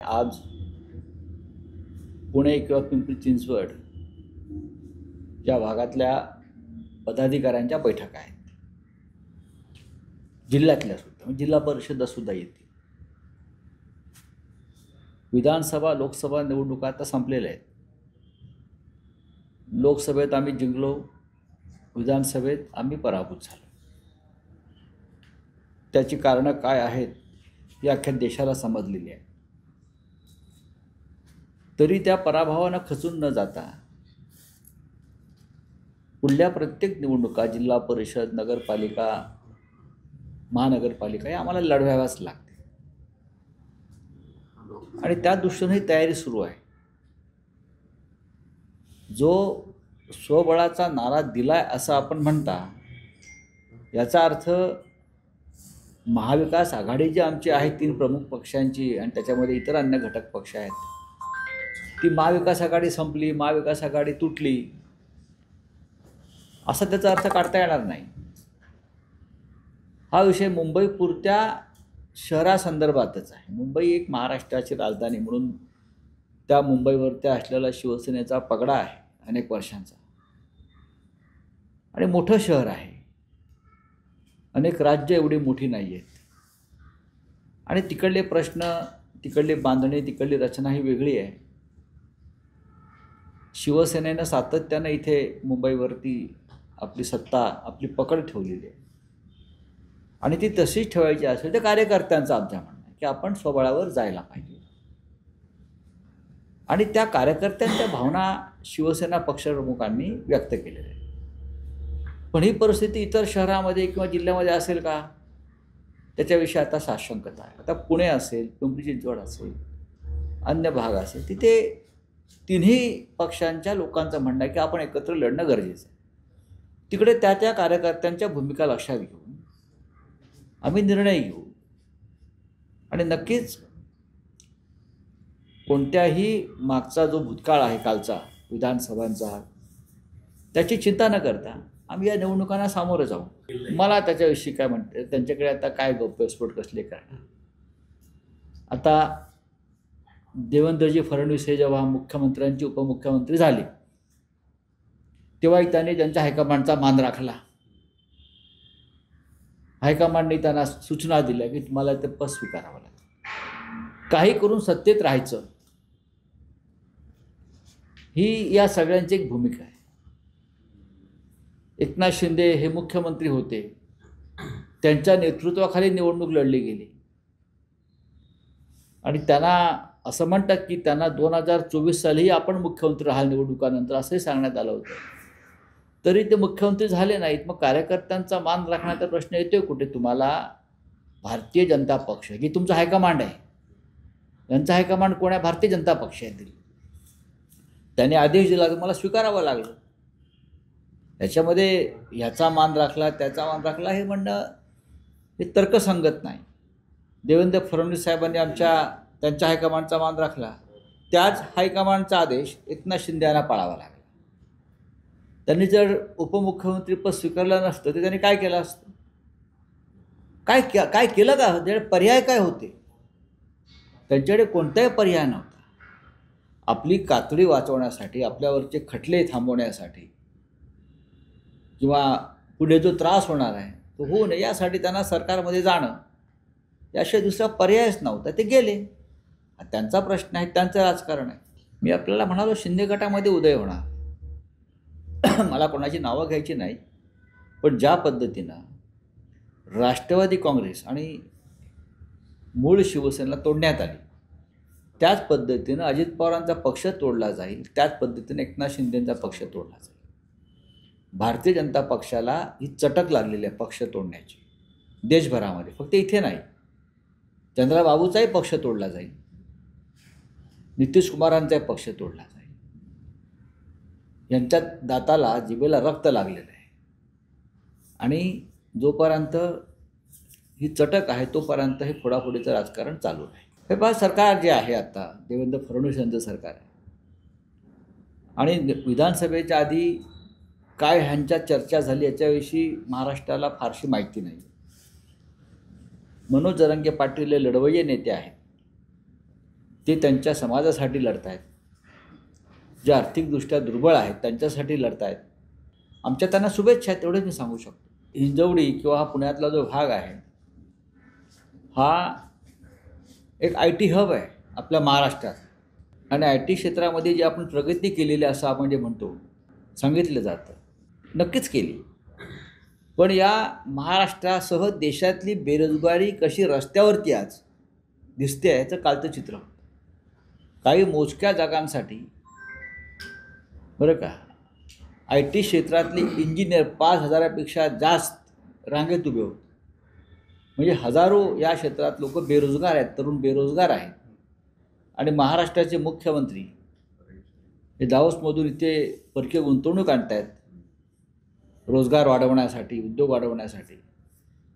आज पुणे किंवा पिंपरी चिंचवड या भागातल्या पदाधिकाऱ्यांच्या बैठका आहेत, जिल्ह्यातल्या सुद्धा, जिल्हा परिषदसुद्धा येतील. विधानसभा लोकसभा निवडणुका आता संपलेल्या आहेत. लोकसभेत आम्ही जिंकलो, विधानसभेत आम्ही पराभूत झालो. त्याची कारणं काय आहेत ही अख्ख्या देशाला समजलेली आहे. तरी त्या पराभवानं खचून न जाता पुढल्या प्रत्येक निवडणुका, जिल्हा परिषद, नगरपालिका, महानगरपालिका या आम्हाला लढवाव्याच लागते आणि त्या दृष्टीने ही तयारी सुरू आहे. जो स्वबळाचा नारा दिलाय असं आपण म्हणता, याचा अर्थ महाविकास आघाडी जी आमची आहे 3 प्रमुख पक्षांची आणि त्याच्यामध्ये इतर अन्य घटक पक्ष आहेत, ती महाविकास आघाडी संपली, महाविकास आघाडी तुटली असा त्याचा अर्थ काढता येणार नाही. हा विषय मुंबईपुरत्या शहरासंदर्भातच आहे. मुंबई एक महाराष्ट्राची राजधानी म्हणून त्या मुंबईवरती असलेला शिवसेनेचा पगडा आहे अनेक वर्षांचा आणि मोठं शहर आहे. अनेक राज्य एवढी मोठी नाही आहेत आणि तिकडले प्रश्न, तिकडली बांधणी, तिकडली रचना ही वेगळी आहे. शिवसेनेनं सातत्यानं इथे मुंबईवरती आपली सत्ता, आपली पकड ठेवलेली आहे आणि ती तशीच ठेवायची असेल तर कार्यकर्त्यांचं आमचं म्हणणं आहे की आपण स्वबळावर जायला पाहिजे आणि त्या कार्यकर्त्यांच्या भावना शिवसेना पक्षप्रमुखांनी व्यक्त केलेल्या आहेत. पण ही परिस्थिती इतर शहरामध्ये किंवा जिल्ह्यामध्ये असेल का, त्याच्याविषयी आता साशंकता आहे. आता पुणे असेल, पिंपरी चिंचवड असेल, अन्य भाग असेल, तिथे तिन्ही पक्षांच्या लोकांचं म्हणणं आहे की आपण एकत्र लढणं गरजेचं आहे. तिकडे त्या त्या कार्यकर्त्यांच्या भूमिका लक्षात घेऊन आम्ही निर्णय घेऊ आणि नक्कीच कोणत्याही मागचा जो भूतकाळ आहे कालचा विधानसभांचा, त्याची चिंता न करता आम्ही या निवडणुकांना सामोरं जाऊ. मला त्याच्याविषयी काय म्हणते, त्यांच्याकडे आता काय गौप्यस्फोट कसले करणार. आता देवेंद्रजी फडणवीस हे जेव्हा मुख्यमंत्र्यांचे उपमुख्यमंत्री झाले तेव्हाही त्यांनी त्यांच्या हायकमांडचा मान राखला. हायकमांडने त्यांना सूचना दिल्या की तुम्हाला ते पद स्वीकारावं लागेल, काही करून सत्तेत राहायचं, ही या सगळ्यांची एक भूमिका आहे. एकनाथ शिंदे हे मुख्यमंत्री होते, त्यांच्या नेतृत्वाखाली निवडणूक लढली गेली आणि त्यांना असं म्हणतात की त्यांना 2024 सालीही आपण मुख्यमंत्री राहाल निवडणुकानंतर असंही सांगण्यात आलं होतं. तरी ते मुख्यमंत्री झाले नाहीत. मग कार्यकर्त्यांचा मान राखण्याचा प्रश्न येतोय कुठे. तुम्हाला भारतीय जनता पक्ष की तुमचा हायकमांड आहे, यांचा हायकमांड कोण आहे, भारतीय जनता पक्ष आहे. त्याने आदेश दिला, तुम्हाला स्वीकारावं लागलं. याच्यामध्ये ह्याचा मान राखला, त्याचा मान राखला हे म्हणणं हे तर्कसंगत नाही. देवेंद्र फडणवीस साहेबांनी त्यांच्या हायकमांडचा मान राखला, त्याच हायकमांडचा आदेश एकनाथ शिंदे यांना पाळावा लागला. त्यांनी जर उपमुख्यमंत्रीपद स्वीकारलं नसतं तर त्यांनी काय केलं असतं, काय केलं का, त्याचे पर्याय काय होते. त्यांच्याकडे कोणताही पर्याय नव्हता. आपली कातडी वाचवण्यासाठी, आपल्यावरचे खटले थांबवण्यासाठी किंवा पुढे जो त्रास होणार आहे तो होऊ नये यासाठी त्यांना सरकारमध्ये जाणं याशिवाय दुसरा पर्यायच नव्हता. ते गेले. त्यांचा प्रश्न आहे, त्यांचं राजकारण आहे. मी आपल्याला म्हणालो शिंदे गटामध्ये उदय होणार. मला कोणाची नावं घ्यायची नाही, पण ज्या पद्धतीनं राष्ट्रवादी काँग्रेस आणि मूळ शिवसेनेला तोडण्यात आली, त्याच पद्धतीनं अजित पवारांचा पक्ष तोडला जाईल, त्याच पद्धतीनं एकनाथ शिंदेंचा पक्ष तोडला जाईल. भारतीय जनता पक्षाला ही चटक लागलेली आहे पक्ष तोडण्याची देशभरामध्ये, फक्त इथे नाही. चंद्राबाबूचाही पक्ष तोडला जाईल, नितीश कुमारांचाही पक्ष तोडला जाईल. यांच्या दाताला, जिभेला रक्त लागलेलं आहे आणि जोपर्यंत ही चटक आहे तोपर्यंत हे फोडाफोडीचं राजकारण चालू आहे. हे पहा, सरकार जे आहे आता देवेंद्र फडणवीस यांचं सरकार आहे आणि विधानसभेच्या आधी काय ह्यांच्या चर्चा झाली याच्याविषयी महाराष्ट्राला फारशी माहिती नाही. मनोज जरांगे पाटील हे लढवय्ये नेते आहेत. ते त्यांच्या समाजासाठी लढत आहेत, जे आर्थिकदृष्ट्या दुर्बळ आहेत त्यांच्यासाठी लढत आहेत. आमच्या त्यांना शुभेच्छा आहेत, तेवढेच मी सांगू शकतो. हिंजवडी किंवा हा पुण्यातला जो भाग आहे हा एक IT हब आहे आपल्या महाराष्ट्रात. आणि IT क्षेत्रामध्ये जी आपण प्रगती केलेली असं आपण जे म्हणतो, सांगितलं जातं, नक्कीच केली. पण या महाराष्ट्रासह देशातली बेरोजगारी कशी रस्त्यावरती आज दिसते आहे याचं कालचं चित्र. काही मोजक्या जागांसाठी बरं का IT क्षेत्रातले इंजिनियर 5,000पेक्षा जास्त रांगेत उभे होते. म्हणजे हजारो या क्षेत्रात लोक बेरोजगार आहेत, तरुण बेरोजगार आहेत. आणि महाराष्ट्राचे मुख्यमंत्री हे दावोसमधून इथे परकीय गुंतवणूक आणत आहेत रोजगार वाढवण्यासाठी, उद्योग वाढवण्यासाठी.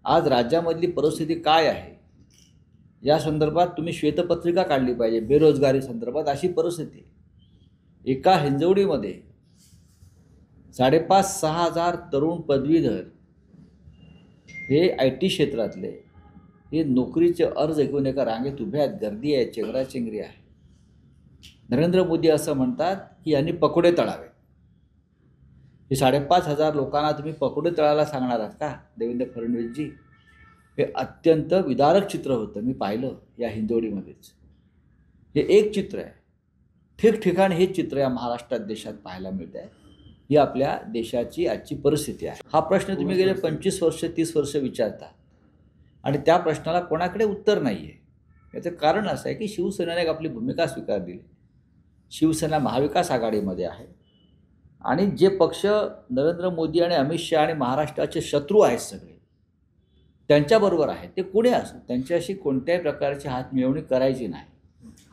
आज राज्यामधली परिस्थिती काय आहे या संदर्भात तुम्ही श्वेतपत्रिका काढली पाहिजे. बेरोजगारी संदर्भात अशी परिस्थिती. एका हिंजवडीमध्ये 5,500-6 हजार तरुण पदवीधर हे IT क्षेत्रातले हे नोकरीचे अर्ज घेऊन एका रांगेत उभे आहेत. गर्दी आहे, चेंगराचेंगरी आहे. नरेंद्र मोदी असं म्हणतात की यांनी पकोडे तळावे. हे 5,500 लोकांना तुम्ही पकोडे तळायला सांगणार आहात का देवेंद्र फडणवीसजी? हे अत्यंत विदारक चित्र होतं. मी पाहिलं या हिंजवडीमध्येच. हे एक चित्र आहे. ठिकठिकाणी हे चित्र या महाराष्ट्रात देशात पाहायला मिळत आहे. ही आपल्या देशाची आजची परिस्थिती आहे. हा प्रश्न तुम्ही गेले 25 वर्ष 30 वर्ष विचारता आणि त्या प्रश्नाला कोणाकडे उत्तर नाही आहे. याचं कारण असं आहे की शिवसेनेने एक आपली भूमिका स्वीकारली. शिवसेना महाविकास आघाडीमध्ये आहे आणि जे पक्ष नरेंद्र मोदी आणि अमित शहा आणि महाराष्ट्राचे शत्रू आहेत सगळे त्यांच्याबरोबर आहेत, ते कुणी असो, त्यांच्याशी कोणत्याही प्रकारची हातमिळवणी करायची नाही.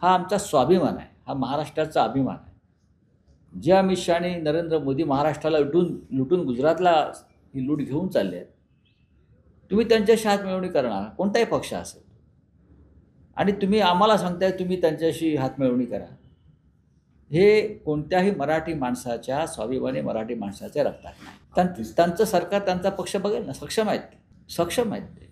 हा आमचा स्वाभिमान आहे, हा महाराष्ट्राचा अभिमान आहे. जे अमित शहा आणि नरेंद्र मोदी महाराष्ट्राला लुटून गुजरातला ही लूट घेऊन चालले आहेत, तुम्ही त्यांच्याशी हातमिळवणी करणार, कोणताही पक्ष असेल, आणि तुम्ही आम्हाला सांगताय तुम्ही त्यांच्याशी हातमिळवणी करा. हे कोणत्याही मराठी माणसाच्या स्वाभिमानी मराठी माणसाच्या रक्तात नाही. त्यांचं सरकार, त्यांचा पक्ष बघेल ना, सक्षम आहेत ते.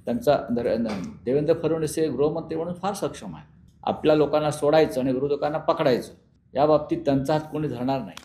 त्यांचा देवेंद्र फडणवीस हे गृहमंत्री म्हणून फार सक्षम आहे. आपल्या लोकांना सोडायचं आणि विरोधकांना पकडायचं या बाबतीत त्यांचा हात कोणी धरणार नाही.